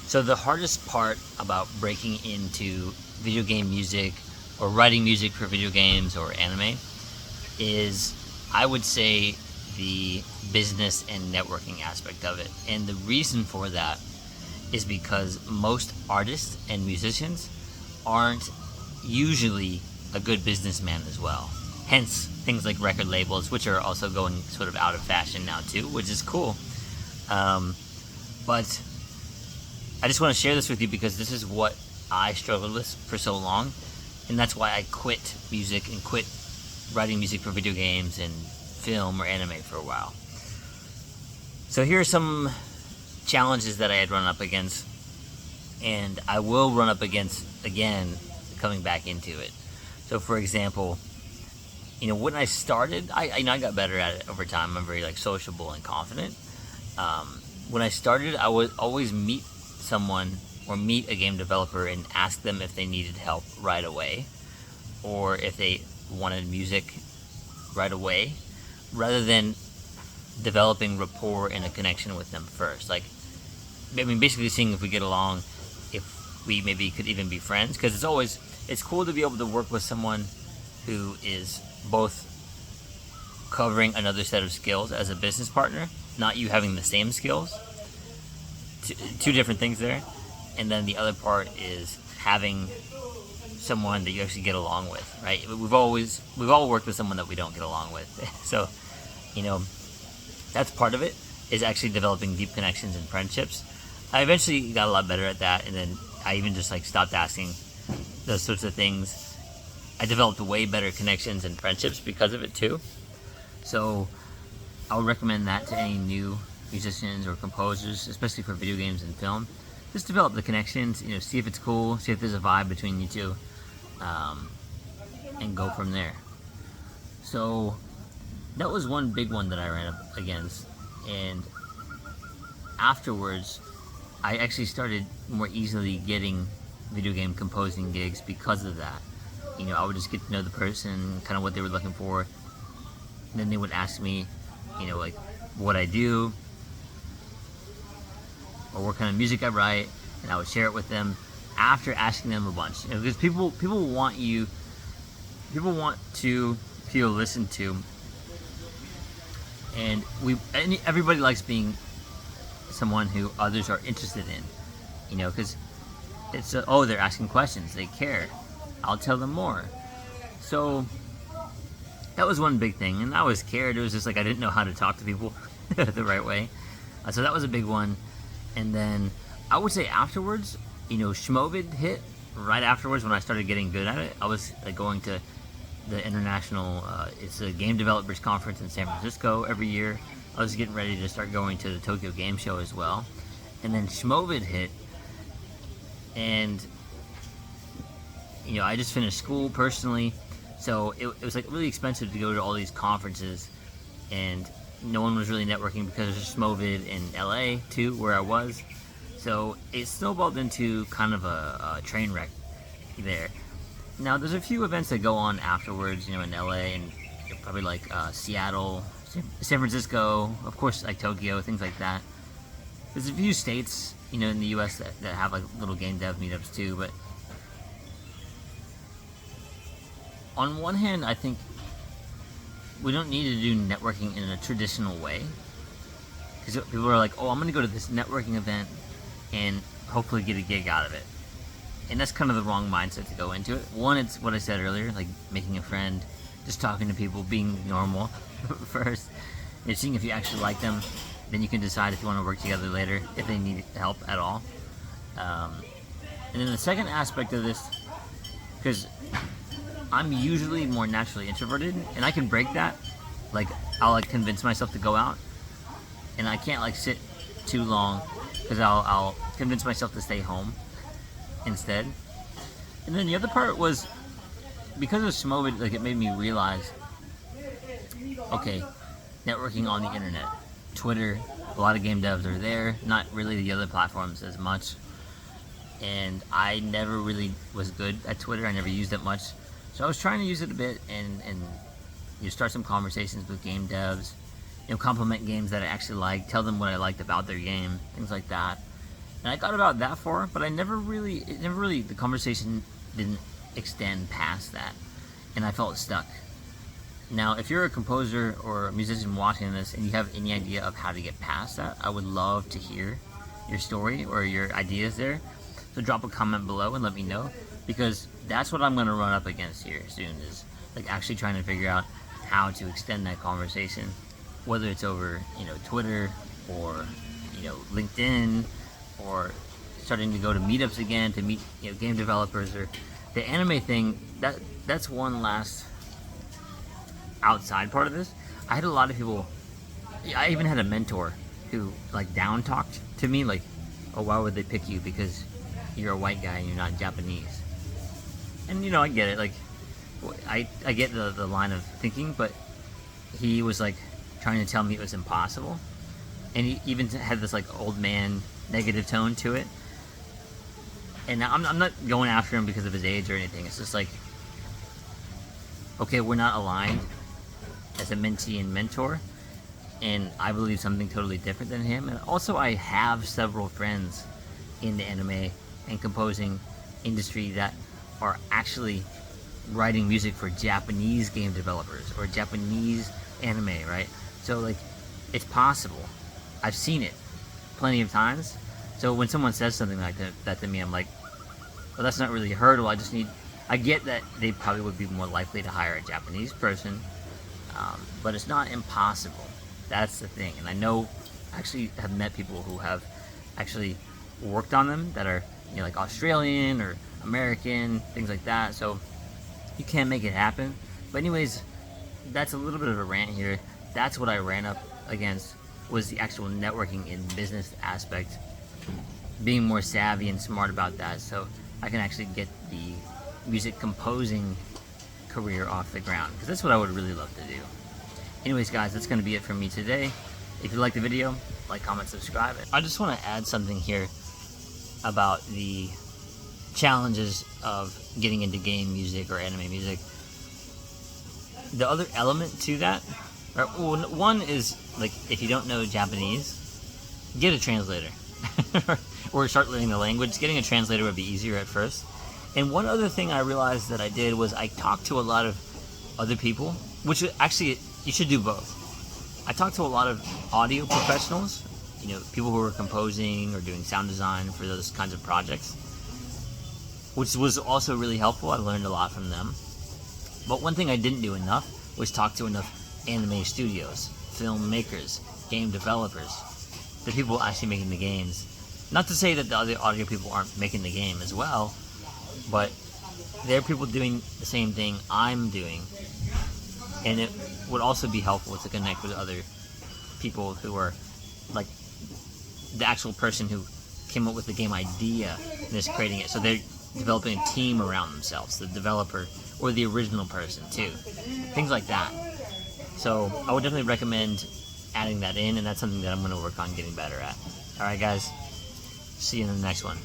So the hardest part about breaking into video game music or writing music for video games or anime is, I would say, the business and networking aspect of it. And the reason for that is because most artists and musicians aren't usually a good businessman as well. Hence, things like record labels, which are also going sort of out of fashion now too, which is cool. But I just want to share this with you because this is what I struggled with for so long, and that's why I quit music and quit writing music for video games and film or anime for a while. So here are some challenges that I had run up against, and I will run up against again coming back into it. So for example, when I started, I got better at it over time. I'm very sociable and confident. When I started, I would always meet someone or meet a game developer and ask them if they needed help right away, or if they wanted music right away, rather than developing rapport and a connection with them first. Basically seeing if we get along, if we maybe could even be friends, because it's cool to be able to work with someone who is both covering another set of skills as a business partner, not you having the same skills. Two different things there. And then the other part is having someone that you actually get along with, right? We've all worked with someone that we don't get along with. So, that's part of it, is actually developing deep connections and friendships. I eventually got a lot better at that, and then I even just stopped asking those sorts of things. I developed way better connections and friendships because of it too. So I would recommend that to any new musicians or composers, especially for video games and film. Just develop the connections, see if it's cool, see if there's a vibe between you two, and go from there. So that was one big one that I ran up against, and afterwards I actually started more easily getting video game composing gigs because of that. I would just get to know the person, kind of what they were looking for, and then they would ask me, what I do, or what kind of music I write, and I would share it with them after asking them a bunch. Because people want to feel listened to, and everybody likes being someone who others are interested in, because it's they're asking questions, they care, I'll tell them more. So that was one big thing, and I was scared. It was just I didn't know how to talk to people the right way. So that was a big one. And then I would say afterwards, Schmovid hit right afterwards when I started getting good at it. I was going to the international, it's a game developers conference in San Francisco every year. I was getting ready to start going to the Tokyo Game Show as well. And then Schmovid hit, and I just finished school personally, so it was really expensive to go to all these conferences, and no one was really networking because of Schmovid in LA too, where I was. So it snowballed into kind of a train wreck there. Now there's a few events that go on afterwards, in LA, and probably Seattle, San Francisco, of course Tokyo, things like that. There's a few states, in the US that have little game dev meetups too, but on one hand, I think we don't need to do networking in a traditional way, because people are I'm going to go to this networking event and hopefully get a gig out of it. And that's kind of the wrong mindset to go into it. One, it's what I said earlier, making a friend, just talking to people, being normal first, and seeing if you actually like them. Then you can decide if you want to work together later, if they need help at all. And then the second aspect of this, because I'm usually more naturally introverted, and I can break that. I'll convince myself to go out, and I can't sit too long, because I'll convince myself to stay home instead. And then the other part was, because of Schmovid, it made me realize, okay, networking on the internet, Twitter, a lot of game devs are there, not really the other platforms as much. And I never really was good at Twitter. I never used it much. So I was trying to use it a bit and start some conversations with game devs, compliment games that I actually like, tell them what I liked about their game, things like that. And I got about that far, but the conversation didn't extend past that, and I felt stuck. Now, if you're a composer or a musician watching this and you have any idea of how to get past that, I would love to hear your story or your ideas there. So drop a comment below and let me know, because that's what I'm going to run up against here soon, is like actually trying to figure out how to extend that conversation, whether it's over, Twitter or, LinkedIn, or starting to go to meetups again to meet, game developers, or the anime thing. That's one last outside part of this. I had a lot of people, I even had a mentor who like down talked to me, like, oh, why would they pick you because you're a white guy and you're not Japanese? And I get it, like I get the line of thinking, but he was like trying to tell me it was impossible, and he even had this like old man negative tone to it. And I'm not going after him because of his age or anything. It's just like, okay, we're not aligned as a mentee and mentor, and I believe something totally different than him. And also, I have several friends in the anime and composing industry that are actually writing music for Japanese game developers or Japanese anime, right? So like, it's possible. I've seen it plenty of times. So when someone says something like that to me, I'm like, well, that's not really a hurdle. I get that they probably would be more likely to hire a Japanese person, but it's not impossible. That's the thing. And I know, actually have met people who have actually worked on them that are, like Australian or American, things like that. So you can make it happen. But anyways, that's a little bit of a rant here. That's what I ran up against, was the actual networking and business aspect, being more savvy and smart about that, so I can actually get the music composing career off the ground, because that's what I would really love to do. Anyways, guys, that's going to be it from me today. If you liked the video, like, comment, subscribe. I just want to add something here about the challenges of getting into game music or anime music. The other element to that, one is, like, if you don't know Japanese, get a translator. Or start learning the language. Getting a translator would be easier at first. And one other thing I realized that I did was I talked to a lot of other people, which actually, you should do both. I talked to a lot of audio professionals, people who are composing or doing sound design for those kinds of projects, which was also really helpful. I learned a lot from them. But one thing I didn't do enough was talk to enough anime studios, filmmakers, game developers, the people actually making the games. Not to say that the other audio people aren't making the game as well, but they're people doing the same thing I'm doing. And it would also be helpful to connect with other people who are like the actual person who came up with the game idea and is creating it. So they're developing a team around themselves, the developer or the original person too. Things like that. So I would definitely recommend adding that in, and that's something that I'm going to work on getting better at. Alright guys, see you in the next one.